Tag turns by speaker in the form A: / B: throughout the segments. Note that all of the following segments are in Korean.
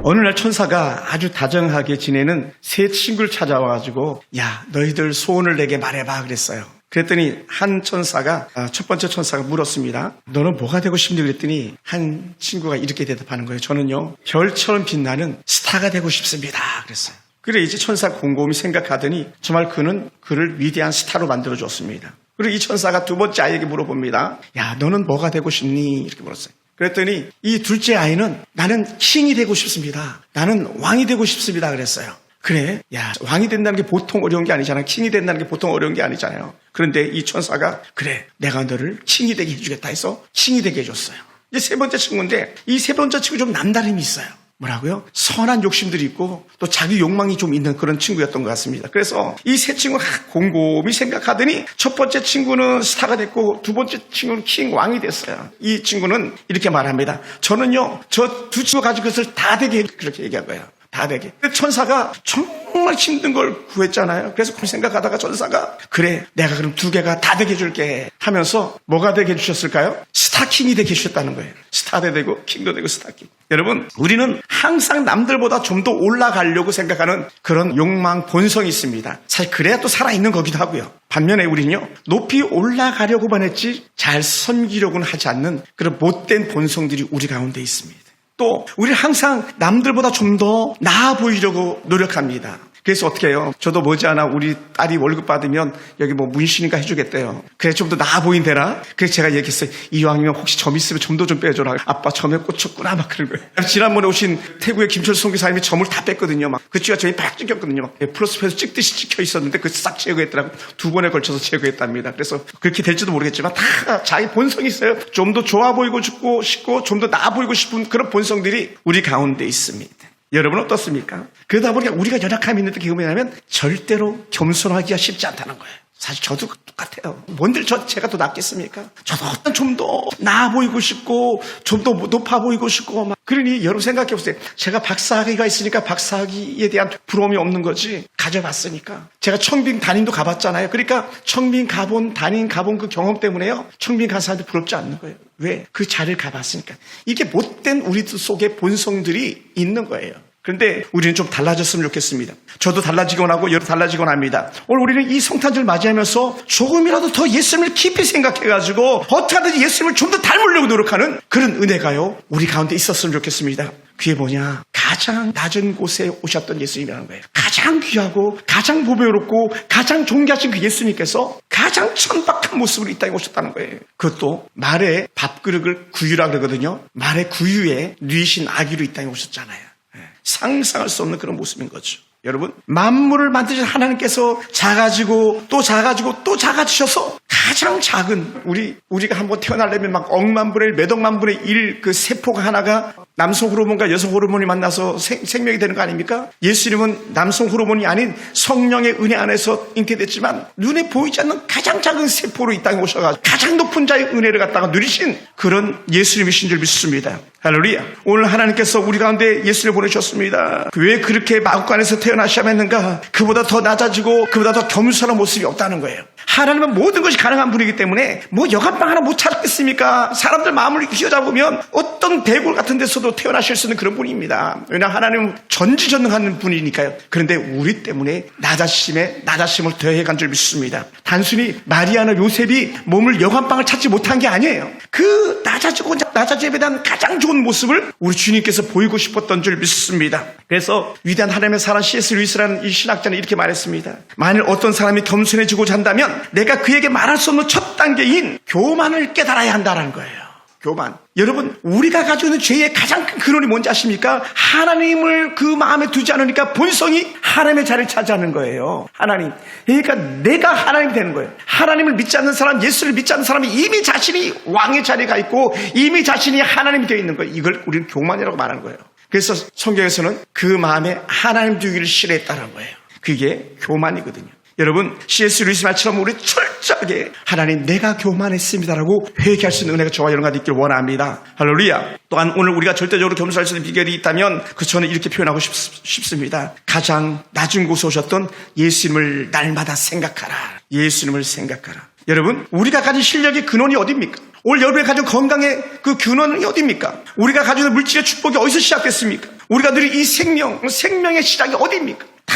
A: 어느 날 천사가 아주 다정하게 지내는 세 친구를 찾아와가지고 야, 너희들 소원을 내게 말해봐 그랬어요. 그랬더니 한 천사가 첫 번째 천사가 물었습니다. 너는 뭐가 되고 싶니? 그랬더니 한 친구가 이렇게 대답하는 거예요. 저는요, 별처럼 빛나는 스타가 되고 싶습니다 그랬어요. 그래 이제 천사 곰곰이 생각하더니 정말 그를 위대한 스타로 만들어줬습니다. 그리고 이 천사가 두 번째 아이에게 물어봅니다. 야, 너는 뭐가 되고 싶니? 이렇게 물었어요. 그랬더니 이 둘째 아이는 나는 킹이 되고 싶습니다. 나는 왕이 되고 싶습니다 그랬어요. 그래, 야, 왕이 된다는 게 보통 어려운 게 아니잖아요. 킹이 된다는 게 보통 어려운 게 아니잖아요. 그런데 이 천사가 그래, 내가 너를 킹이 되게 해주겠다 해서 킹이 되게 해줬어요. 이제 세 번째 친구인데 이 세 번째 친구 좀 남다름이 있어요. 뭐라고요? 선한 욕심들이 있고 또 자기 욕망이 좀 있는 그런 친구였던 것 같습니다. 그래서 이 세 친구가 곰곰이 생각하더니 첫 번째 친구는 스타가 됐고 두 번째 친구는 킹 왕이 됐어요. 이 친구는 이렇게 말합니다. 저는요, 저 두 친구 가지고 그것을 다 되게 그렇게 얘기한 거예요. 다 되게. 천사가 정말 힘든 걸 구했잖아요. 그래서 그 생각하다가 천사가 그래, 내가 그럼 두 개가 다 되게 해줄게 하면서 뭐가 되게 해주셨을까요? 스타킹이 되게 해주셨다는 거예요. 스타도 되고 킹도 되고 스타킹. 여러분, 우리는 항상 남들보다 좀 더 올라가려고 생각하는 그런 욕망, 본성이 있습니다. 사실 그래야 또 살아있는 거기도 하고요. 반면에 우리는요, 높이 올라가려고만 했지 잘 섬기려고는 하지 않는 그런 못된 본성들이 우리 가운데 있습니다. 또 우리는 항상 남들보다 좀 더 나아 보이려고 노력합니다. 그래서 어떻게 해요? 저도 머지않아 우리 딸이 월급 받으면 여기 뭐 문신인가 해주겠대요. 그래 좀 더 나아 보인대라. 그래서 제가 얘기했어요. 이왕이면 혹시 점 있으면 점도 좀 빼줘라. 아빠 점에 꽂혔구나 막 그런 거예요. 지난번에 오신 태국의 김철수 선교사님이 점을 다 뺐거든요. 막 그 쥐가 점이 팍 찍혔거든요. 막 플러스표에서 찍듯이 찍혀 있었는데 그걸 싹 제거했더라고. 2번에 걸쳐서 제거했답니다. 그래서 그렇게 될지도 모르겠지만 다 자기 본성이 있어요. 좀 더 좋아 보이고 싶고 좀 더 나아 보이고 싶은 그런 본성들이 우리 가운데 있습니다. 여러분 어떻습니까? 그러다 보니까 우리가 연약함이 있는데 그게 뭐냐면 절대로 겸손하기가 쉽지 않다는 거예요. 사실 저도 똑같아요. 뭔들 제가 더 낫겠습니까? 저도 좀 더 나아 보이고 싶고 좀 더 높아 보이고 싶고 막. 그러니 여러분 생각해 보세요. 제가 박사학위가 있으니까 박사학위에 대한 부러움이 없는 거지. 가져봤으니까. 제가 청빙 단임도 가봤잖아요. 그러니까 청빙 가본 단임 가본 그 경험 때문에요. 청빙 간 사람들 부럽지 않는 거예요. 왜? 그 자리를 가봤으니까. 이게 못된 우리 속에 본성들이 있는 거예요. 그런데 우리는 좀 달라졌으면 좋겠습니다. 저도 달라지곤 하고 여러분 달라지곤 합니다. 오늘 우리는 이 성탄절 맞이하면서 조금이라도 더 예수님을 깊이 생각해가지고 어떻게 하든지 예수님을 좀 더 닮으려고 노력하는 그런 은혜가요 우리 가운데 있었으면 좋겠습니다. 그게 뭐냐? 가장 낮은 곳에 오셨던 예수님이라는 거예요. 가장 귀하고 가장 보배롭고 가장 존귀하신 그 예수님께서 가장 천박한 모습으로 이 땅에 오셨다는 거예요. 그것도 말의 밥그릇을 구유라 그러거든요. 말의 구유에 누이신 아기로 이 땅에 오셨잖아요. 상상할 수 없는 그런 모습인 거죠. 여러분, 만물을 만드신 하나님께서 작아지고 또 작아지고 또 작아지셔서 가장 작은 우리가 한번 태어나려면 막 억만 분의 1, 몇억만 분의 1 그 세포가 하나가 남성 호르몬과 여성 호르몬이 만나서 생명이 되는 거 아닙니까? 예수님은 남성 호르몬이 아닌 성령의 은혜 안에서 잉태됐지만 눈에 보이지 않는 가장 작은 세포로 이 땅에 오셔가지고 가장 높은 자의 은혜를 갖다가 누리신 그런 예수님이신 줄 믿습니다. 할렐루야. 오늘 하나님께서 우리 가운데 예수를 보내셨습니다. 왜 그렇게 마구간에서 태어나셔야 했는가? 그보다 더 낮아지고 그보다 더 겸손한 모습이 없다는 거예요. 하나님은 모든 것이 가능한 분이기 때문에 뭐 여간방 하나 못 찾겠습니까? 사람들 마음을 휘어잡으면 어떤 대골 같은 데서도 태어나실 수 있는 그런 분입니다. 왜냐하면 하나님은 전지전능한 분이니까요. 그런데 우리 때문에 낮아심을 더해간 줄 믿습니다. 단순히 마리아나 요셉이 몸을 여간방을 찾지 못한 게 아니에요. 그 낮아짐에 대한 가장 좋은 모습을 우리 주님께서 보이고 싶었던 줄 믿습니다. 그래서 위대한 하나님의 사랑 C.S. 루이스라는 이 신학자는 이렇게 말했습니다. 만일 어떤 사람이 겸손해지고자 한다면 내가 그에게 말할 수 없는 첫 단계인 교만을 깨달아야 한다는 거예요. 교만. 여러분, 우리가 가지고 있는 죄의 가장 큰 근원이 뭔지 아십니까? 하나님을 그 마음에 두지 않으니까 본성이 하나님의 자리를 차지하는 거예요. 하나님. 그러니까 내가 하나님이 되는 거예요. 하나님을 믿지 않는 사람, 예수를 믿지 않는 사람이 이미 자신이 왕의 자리에 가 있고 이미 자신이 하나님이 되어 있는 거예요. 이걸 우리는 교만이라고 말하는 거예요. 그래서 성경에서는 그 마음에 하나님 두기를 싫어했다는 거예요. 그게 교만이거든요. 여러분, C.S. 루이스 말처럼 우리 철저하게 하나님 내가 교만했습니다라고 회개할 수 있는 은혜가 저와 여러분과 있기를 원합니다. 할렐루야. 또한 오늘 우리가 절대적으로 겸손할 수 있는 비결이 있다면 저는 이렇게 표현하고 싶습니다. 가장 낮은 곳에 오셨던 예수님을 날마다 생각하라. 예수님을 생각하라. 여러분, 우리가 가진 실력의 근원이 어디입니까? 올 여름에 가진 건강의 그 근원이 어디입니까? 우리가 가지는 물질의 축복이 어디서 시작됐습니까? 우리가 누릴 이 생명의 시작이 어디입니까? 다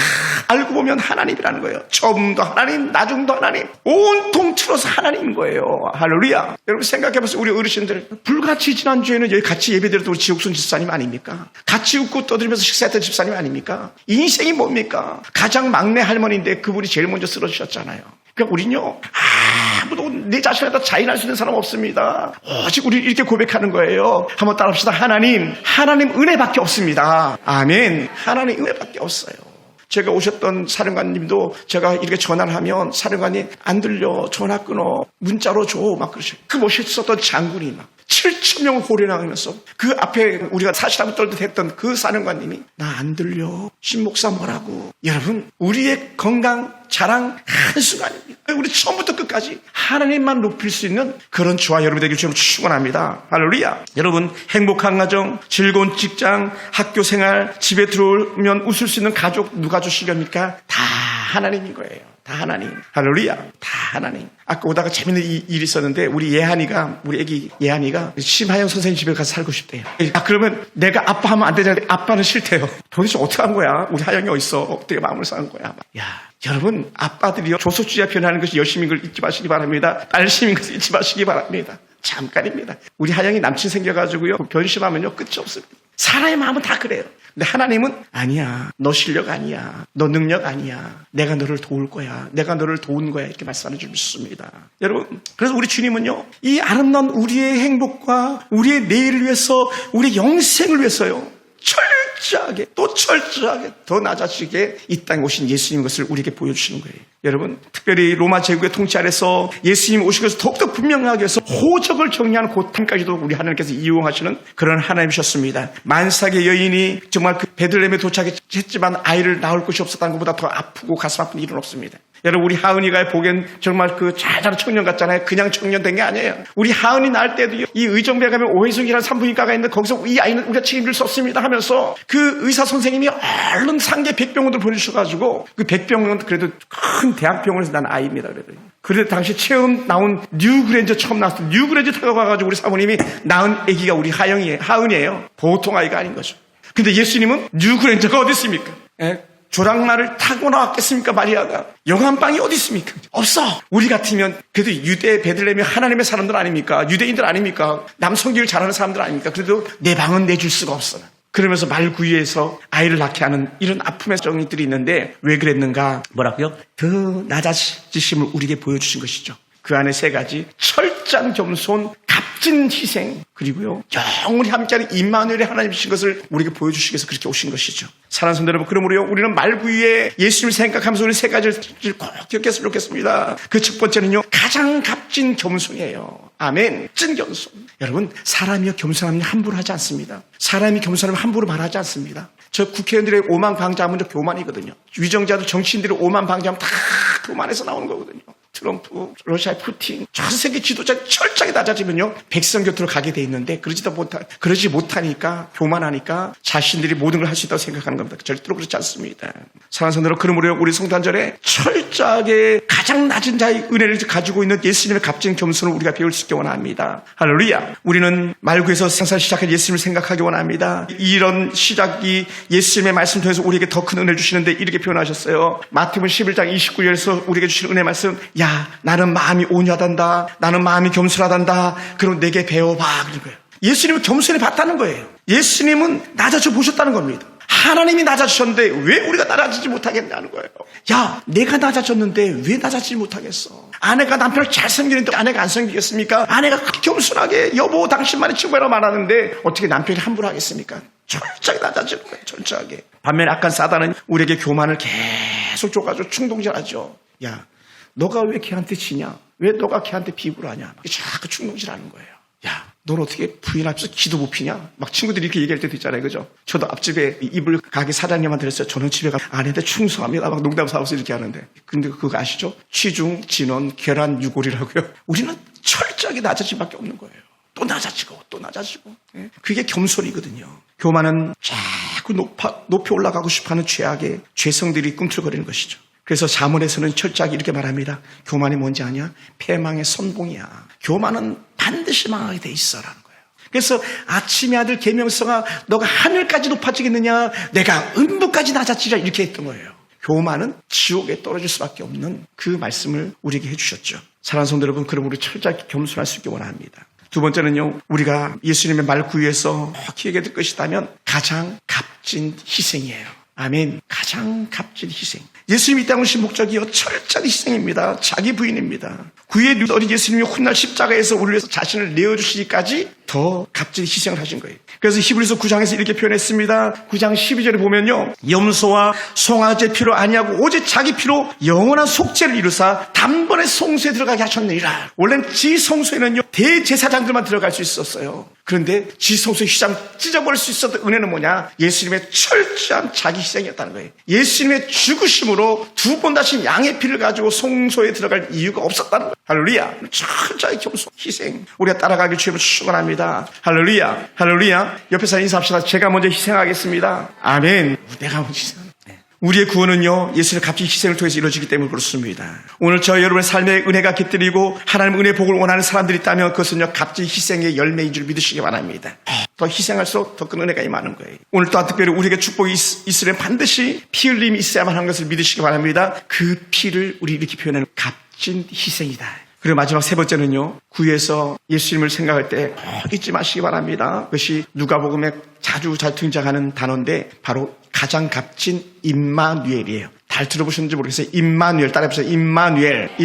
A: 알고 보면 하나님이라는 거예요. 처음도 하나님, 나중도 하나님, 온통 틀어서 하나님인 거예요. 할렐루야. 여러분 생각해보세요. 우리 어르신들 불같이 지난주에는 여기 같이 예배드렸던 우리 지옥순 집사님 아닙니까? 같이 웃고 떠들면서 식사했던 집사님 아닙니까? 인생이 뭡니까? 가장 막내 할머니인데 그분이 제일 먼저 쓰러지셨잖아요. 그러니까 우리는요 아무도 내 자신에 다 자인할 수 있는 사람 없습니다. 오직 우리 이렇게 고백하는 거예요. 한번 따라합시다. 하나님 은혜밖에 없습니다. 아멘. 하나님 은혜밖에 없어요. 제가 오셨던 사령관님도 제가 이렇게 전화를 하면 사령관님 안 들려, 전화 끊어, 문자로 줘 막 그러셔요. 그 멋있었던 장군이 막 7,000명을 호련하면서 그 앞에 우리가 사실함을 떨듯 했던 그 사령관님이 나 안 들려, 신목사 뭐라고. 여러분 우리의 건강 자랑 한순간입니다. 우리 처음부터 끝까지 하나님만 높일 수 있는 그런 주와 여러분 되길 주님 축원합니다. 할렐루야. 여러분 행복한 가정, 즐거운 직장, 학교 생활, 집에 들어오면 웃을 수 있는 가족 누가 주시렵니까? 다 하나님인 거예요. 다 하나님. 할렐루야. 다 하나님. 아까 오다가 재밌는 일이 있었는데 우리 애기 예한이가 심하영 선생님 집에 가서 살고 싶대요. 그러면 내가 아빠 하면 안 되잖아요. 아빠는 싫대요. 도대체 어떻게 한 거야? 우리 하영이 어딨어? 어떻게 마음을 쌓은 거야? 야, 여러분 아빠들이요 조소주의자 표현하는 것이 열심인 걸 잊지 마시기 바랍니다. 딸심인 것을 잊지 마시기 바랍니다. 잠깐입니다. 우리 하영이 남친 생겨가지고요 변심하면요 끝이 없습니다. 사람의 마음은 다 그래요. 근데 하나님은 아니야. 너 실력 아니야. 너 능력 아니야. 내가 너를 도울 거야. 내가 너를 도운 거야. 이렇게 말씀하는 줄 믿습니다. 여러분 그래서 우리 주님은요 이 아름다운 우리의 행복과 우리의 내일을 위해서 우리의 영생을 위해서요 철저하게 더 낮아지게 이 땅에 오신 예수님 것을 우리에게 보여주시는 거예요. 여러분 특별히 로마 제국의 통치 아래서 예수님 오신 것을 더욱더 분명하게 해서 호적을 정리하는 고탐까지도 우리 하나님께서 이용하시는 그런 하나님이셨습니다. 만삭의 여인이 정말 그 베들레헴에 도착했지만 아이를 낳을 곳이 없었다는 것보다 더 아프고 가슴 아픈 일은 없습니다. 여러분 우리 하은이가 보기엔 정말 그 잘 자란 청년 같잖아요. 그냥 청년 된 게 아니에요. 우리 하은이 낳을 때도 이 의정부에 가면 오해숙이라는 산부인과가 있는데 거기서 이 아이는 우리가 책임질 수 없습니다 하면서 그 의사 선생님이 얼른 상계 백병원들 보내주셔가지고 그 백병원 그래도 큰 대학병원에서 난 아이입니다. 그래도 당시 체험 나온 뉴그랜저 처음 나왔을 때 뉴그랜저 타고 가가지고 우리 사모님이 낳은 아기가 우리 하은이에요. 보통 아이가 아닌 거죠. 근데 예수님은 뉴그랜저가 어디 있습니까? 조랑말을 타고 나왔겠습니까? 마리아가. 영안방이 어디 있습니까? 없어. 우리 같으면 그래도 유대 베들레헴이 하나님의 사람들 아닙니까? 유대인들 아닙니까? 남성교를 잘하는 사람들 아닙니까? 그래도 내 방은 내줄 수가 없어. 그러면서 말구이에서 아이를 낳게 하는 이런 아픔의 정의들이 있는데 왜 그랬는가? 뭐라고요? 더 낮아지심을 우리에게 보여주신 것이죠. 그 안에 세 가지 철저한 겸손, 값진 희생, 그리고요 영원히 함께하는 임마누엘의 하나님이신 것을 우리에게 보여주시기 위해서 그렇게 오신 것이죠. 사랑하는 성도 여러분, 그러므로요 우리는 말구이에 예수님을 생각하면서 우리 세 가지를 꼭 기억했으면 좋겠습니다. 그 첫 번째는요 가장 값진 겸손이에요. 아멘. 찐 겸손. 여러분 사람이요 겸손하면 함부로 하지 않습니다. 사람이 겸손하면 함부로 말하지 않습니다. 저 국회의원들의 오만 방자하면 교만이거든요. 위정자들 정치인들의 오만 방자하면 다 교만에서 나오는 거거든요. 트럼프, 러시아의 푸틴, 전 세계 지도자 철저하게 낮아지면요 백성 곁으로 가게 돼 있는데 그러지 못하니까 교만하니까 자신들이 모든 걸 할 수 있다고 생각하는 겁니다. 절대로 그렇지 않습니다. 사랑하는 성도들, 그러므로 우리 성탄절에 철저하게 가장 낮은 자의 은혜를 가지고 있는 예수님의 값진 겸손을 우리가 배울 수 있게 원합니다. 할렐루야. 우리는 말구에서 생사를 시작한 예수님을 생각하기 원합니다. 이런 시작이 예수님의 말씀 통해서 우리에게 더 큰 은혜를 주시는데 이렇게 표현하셨어요. 마태복음 11장 29절에서 우리에게 주신 은혜 말씀, 야 나는 마음이 온유하단다, 나는 마음이 겸손하단다, 그럼 내게 배워봐. 그런 거예요. 예수님은 겸손히 봤다는 거예요. 예수님은 낮아져 보셨다는 겁니다. 하나님이 낮아지셨는데 왜 우리가 낮아지지 못하겠냐는 거예요. 야 내가 낮아졌는데 왜 낮아지지 못하겠어? 아내가 남편을 잘생기는데 아내가 안 생기겠습니까? 아내가 겸손하게 여보 당신만의 친구라고 말하는데 어떻게 남편이 함부로 하겠습니까? 철저하게 낮아지는 거예요. 철저하게. 반면에 악한 사단은 우리에게 교만을 계속 줘가지고 충동질하죠. 야 너가 왜 걔한테 지냐? 왜 너가 걔한테 비굴 하냐? 자꾸 충동질하는 거예요. 야, 넌 어떻게 부인 앞에서 기도 못 피냐? 막 친구들이 이렇게 얘기할 때도 있잖아요. 그죠? 저도 앞집에 이불 가게 사장님한테 그랬어요. 저는 집에 가면 아내한테 충성합니다. 막 농담 삼아서 이렇게 하는데. 근데 그거 아시죠? 취중, 진원, 계란, 유골이라고요. 우리는 철저하게 낮아질밖에 없는 거예요. 또 낮아지고 또 낮아지고. 그게 겸손이거든요. 교만은 자꾸 높이 올라가고 싶어하는 죄악의 죄성들이 꿈틀거리는 것이죠. 그래서 잠언에서는 철저하게 이렇게 말합니다. 교만이 뭔지 아냐? 패망의 선봉이야. 교만은 반드시 망하게 돼 있어라는 거예요. 그래서 아침의 아들 계명성아 너가 하늘까지 높아지겠느냐 내가 음부까지 낮아지리라 이렇게 했던 거예요. 교만은 지옥에 떨어질 수밖에 없는 그 말씀을 우리에게 해주셨죠. 사랑하는 성도 여러분, 그럼 우리 철저하게 겸손할 수 있기 원합니다. 두 번째는요, 우리가 예수님의 말 구유에서 기억해야 될 것이 있다면 가장 값진 희생이에요. 아멘. 가장 값진 희생. 예수님이 이 땅에 오신 목적이요 철저한 희생입니다. 자기 부인입니다. 구유의 어린 예수님이 훗날 십자가에서 우리를 위해서 자신을 내어주시기까지 더 값진 희생을 하신 거예요. 그래서 히브리서 9장에서 이렇게 표현했습니다. 9장 12절에 보면요, 염소와 송아지의 피로 아니하고 오직 자기 피로 영원한 속죄를 이루사 단번에 성소에 들어가게 하셨느니라. 원래는 지성소에는요 대제사장들만 들어갈 수 있었어요. 그런데 지성소의 휘장 찢어버릴 수 있었던 은혜는 뭐냐? 예수님의 철저한 자기 희생이었다는 거예요. 예수님의 죽으심으로 두 번 다시 양의 피를 가지고 성소에 들어갈 이유가 없었다는 거예요. 할렐루야. 철저히 겸손 희생. 우리가 따라가길 주님을 축원합니다. 할렐루야. 할렐루야. 옆에서 인사합시다. 제가 먼저 희생하겠습니다. 아멘. 내가 먼저 희생. 우리의 구원은요 예수의 값진 희생을 통해서 이루어지기 때문에 그렇습니다. 오늘 저 여러분의 삶에 은혜가 깃들이고 하나님 은혜의 복을 원하는 사람들이 있다면 그것은요 값진 희생의 열매인 줄 믿으시기 바랍니다. 더 희생할수록 더 큰 은혜가 임하는 거예요. 오늘 또한 특별히 우리에게 축복이 있으려면 반드시 피 흘림이 있어야만 하는 것을 믿으시기 바랍니다. 그 피를 우리 이렇게 표현하는 값진 희생이다. 그리고 마지막 세 번째는요, 구유에서 예수님을 생각할 때 잊지 마시기 바랍니다. 그것이 누가복음에 자주 잘 등장하는 단어인데 바로 가장 값진 임마누엘이에요. 잘 들어보셨는지 모르겠어요. 임마누엘, 따라해보세요. 임마누엘.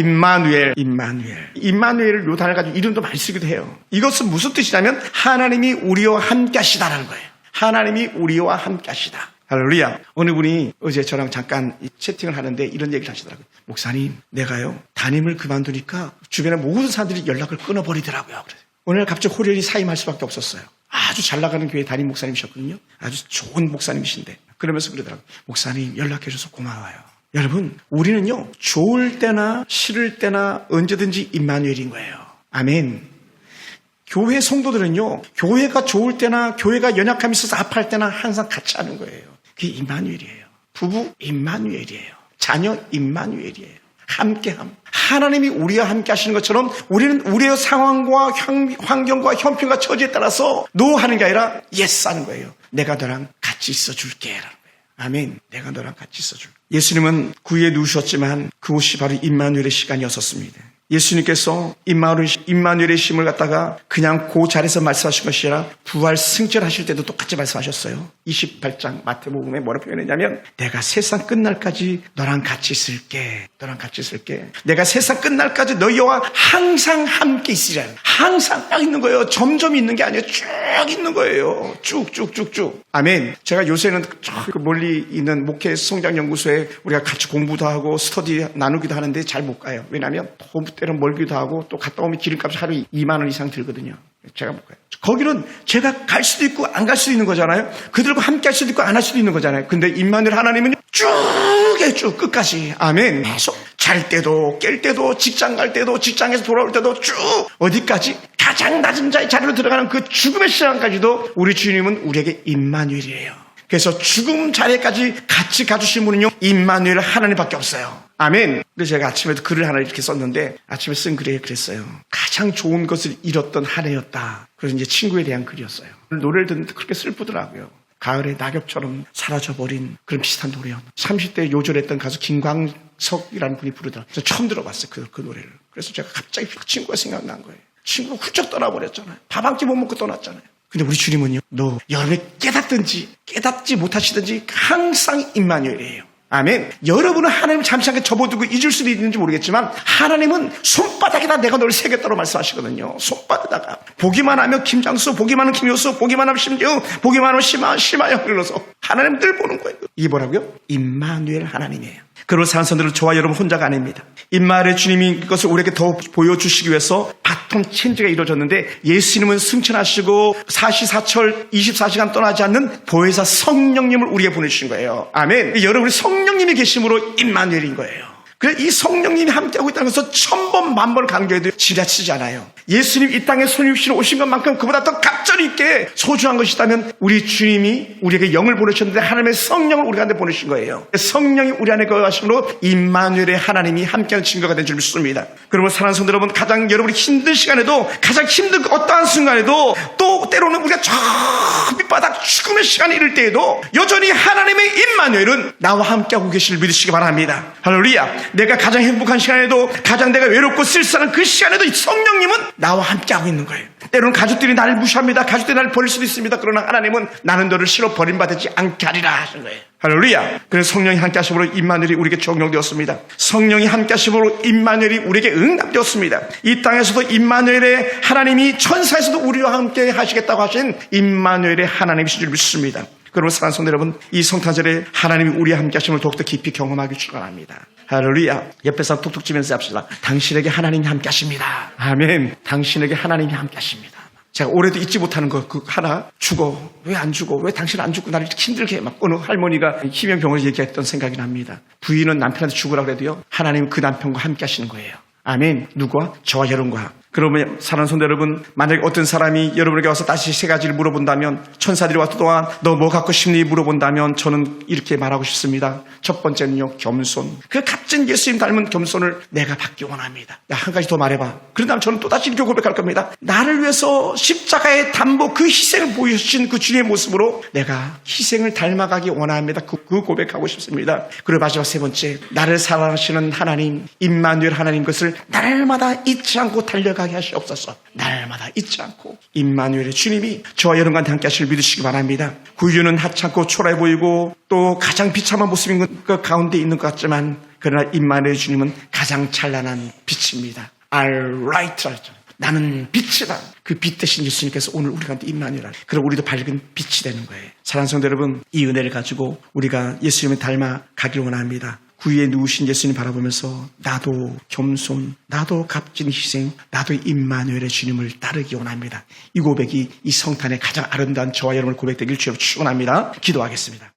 A: 임마누엘을 요 단어를 가지고 이름도 많이 쓰기도 해요. 이것은 무슨 뜻이냐면 하나님이 우리와 함께 하시다라는 거예요. 하나님이 우리와 함께 하시다. 할렐루야. 어느 분이 어제 저랑 잠깐 채팅을 하는데 이런 얘기를 하시더라고요. 목사님, 내가요 담임을 그만두니까 주변에 모든 사람들이 연락을 끊어버리더라고요. 오늘 갑자기 호련히 사임할 수밖에 없었어요. 아주 잘 나가는 교회 담임 목사님이셨거든요. 아주 좋은 목사님이신데 그러면서 그러더라고요. 목사님 연락해 줘서 고마워요. 여러분, 우리는요 좋을 때나 싫을 때나 언제든지 임마누엘인 거예요. 아멘. 교회 성도들은요 교회가 좋을 때나 교회가 연약함이 있어서 아파할 때나 항상 같이 하는 거예요. 그게 임마누엘이에요. 부부 임마누엘이에요. 자녀 임마누엘이에요. 함께함. 하나님이 우리와 함께 하시는 것처럼 우리는 우리의 상황과 환경과 형편과 처지에 따라서 노 하는 게 아니라 예스 하는 거예요. 내가 너랑 같이 있어줄게 라는 거예요. 아멘. 내가 너랑 같이 있어줄게. 예수님은 구유에 누우셨지만 그곳이 바로 임마누엘의 시간이었었습니다. 예수님께서 임마누엘의 심을 갖다가 그냥 그 자리에서 말씀하신 것이 아니라 부활 승천하실 때도 똑같이 말씀하셨어요. 28장 마태복음에 뭐라고 표현했냐면 내가 세상 끝날까지 너랑 같이 있을게. 내가 세상 끝날까지 너희와 항상 함께 있으리라. 항상 딱 있는 거예요. 점점 있는 게 아니에요. 쭉 있는 거예요. 쭉쭉쭉쭉. 아멘. 제가 요새는 저 멀리 있는 목회 성장연구소에 우리가 같이 공부도 하고 스터디 나누기도 하는데 잘 못 가요. 왜냐하면 너무 때는 멀기도 하고 또 갔다 오면 기름값이 하루에 2만 원 이상 들거든요. 제가 못 가요. 거기는 제가 갈 수도 있고 안 갈 수도 있는 거잖아요. 그들과 함께 할 수도 있고 안 할 수도 있는 거잖아요. 근데 임마누엘 하나님은 쭉 끝까지. 아멘. 계속 잘 때도 깰 때도 직장 갈 때도 직장에서 돌아올 때도 쭉 어디까지 가장 낮은 자의 자리로 들어가는 그 죽음의 시간까지도 우리 주님은 우리에게 임마누엘이에요. 그래서 죽음 자리까지 같이 가주신 분은요 임마누엘 하나님밖에 없어요. 아멘. 그래서 제가 아침에도 글을 하나 이렇게 썼는데 아침에 쓴 글에 그랬어요. 가장 좋은 것을 잃었던 한 해였다. 그래서 이제 친구에 대한 글이었어요. 노래를 듣는데 그렇게 슬프더라고요. 가을에 낙엽처럼 사라져버린 그런 비슷한 노래요. 30대 요절했던 가수 김광석이라는 분이 부르더라고요. 저 처음 들어봤어요. 그 노래를. 그래서 제가 갑자기 친구가 생각난 거예요. 친구가 훌쩍 떠나버렸잖아요. 밥 한 끼 못 먹고 떠났잖아요. 근데 우리 주님은요, 너 여러분이 깨닫든지 깨닫지 못하시든지 항상 임마누엘이에요. 아멘. 여러분은 하나님을 잠시 함께 접어두고 잊을 수도 있는지 모르겠지만 하나님은 손바닥에다 내가 너를 새겼다고 말씀하시거든요. 손바닥에다가. 보기만 하면 김장수, 보기만 하면 김효수, 보기만 하면 심지어, 보기만 하면 심하여 흘러서 하나님 늘 보는 거예요. 이게 뭐라고요? 임마누엘 하나님이에요. 그런 산선들은 저와 여러분 혼자가 아닙니다. 임마누엘 주님이 그것을 우리에게 더 보여주시기 위해서 바통 체인지가 이루어졌는데 예수님은 승천하시고 사시사철 24시간 떠나지 않는 보혜사 성령님을 우리에게 보내주신 거예요. 아멘. 여러분이 성령님이 계심으로 임마누엘인 거예요. 그래서 이 성령님이 함께하고 있다는 것은 1000번, 10,000번 강조해도 지나치지 않아요. 예수님 이 땅에 손이 오신 것만큼 그보다 더 갑절이 있게 소중한 것이 있다면 우리 주님이 우리에게 영을 보내셨는데 하나님의 성령을 우리 가운데 보내신 거예요. 성령이 우리 안에 거하심으로 임마누엘의 하나님이 함께하는 증거가 된 줄 믿습니다. 그러면 사랑하는 성도 여러분, 가장 여러분이 힘든 시간에도, 가장 힘든 어떠한 순간에도, 또 때로는 우리가 저 밑바닥 죽음의 시간이 이를 때에도 여전히 하나님의 임마누엘은 나와 함께하고 계시를 믿으시기 바랍니다. 할렐루야. 내가 가장 행복한 시간에도, 가장 내가 외롭고 쓸쓸한 그 시간에도 성령님은 나와 함께하고 있는 거예요. 때로는 가족들이 나를 무시합니다. 가족들이 나를 버릴 수도 있습니다. 그러나 하나님은 나는 너를 싫어 버림받지 않게 하리라 하신 거예요. 할렐루야. 그래서 성령이 함께 하심으로 임마누엘이 우리에게 적용되었습니다. 성령이 함께 하심으로 임마누엘이 우리에게 응답되었습니다. 이 땅에서도 임마누엘의 하나님이 천사에서도 우리와 함께 하시겠다고 하신 임마누엘의 하나님이신 줄 믿습니다. 그러면 사랑하는 성도 여러분, 이 성탄절에 하나님이 우리와 함께 하심을 더욱더 깊이 경험하기 축원합니다. 할렐루야. 옆에 사람 툭툭 치면서 합시다. 당신에게 하나님이 함께 하십니다. 아멘. 당신에게 하나님이 함께 하십니다. 제가 올해도 잊지 못하는 거 그 하나, 죽어. 왜 안 죽어? 왜 당신 안 죽고 나를 이렇게 힘들게 막 어느 할머니가 희명병원에서 얘기했던 생각이 납니다. 부인은 남편한테 죽으라고 해도요, 하나님은 그 남편과 함께 하시는 거예요. 아멘. 누구와? 저와 여러분과. 그러면 사랑하는 성도 여러분, 만약에 어떤 사람이 여러분에게 와서 다시 세 가지를 물어본다면, 천사들이 와서 또한 너 뭐 갖고 싶니 물어본다면 저는 이렇게 말하고 싶습니다. 첫 번째는요, 겸손. 그 값진 예수님 닮은 겸손을 내가 받기 원합니다. 야, 한 가지 더 말해봐. 그런 다음 저는 또다시 이렇게 고백할 겁니다. 나를 위해서 십자가의 담보 그 희생을 보여주신 그 주님의 모습으로 내가 희생을 닮아가기 원합니다. 그 고백하고 싶습니다. 그리고 마지막 세 번째, 나를 사랑하시는 하나님, 임마누엘 하나님 것을 날마다 잊지 않고 달려가게 하시옵소서. 날마다 잊지 않고 임마누엘의 주님이 저와 여러분과 함께 하시길 믿으시기 바랍니다. 구유는 하찮고 초라해 보이고 또 가장 비참한 모습인 것 가운데 있는 것 같지만, 그러나 임마누엘의 주님은 가장 찬란한 빛입니다. 알라이트. 나는 빛이다. 그 빛 대신 예수님께서 오늘 우리 가운데 임마누엘, 그럼 우리도 밝은 빛이 되는 거예요. 사랑하는 성도 여러분, 이 은혜를 가지고 우리가 예수님을 닮아 가길 원합니다. 구유에 누우신 예수님 바라보면서 나도 겸손, 나도 값진 희생, 나도 임마누엘의 주님을 따르기 원합니다. 이 고백이 이 성탄의 가장 아름다운 저와 여러분의 고백되길 주여 축원합니다. 기도하겠습니다.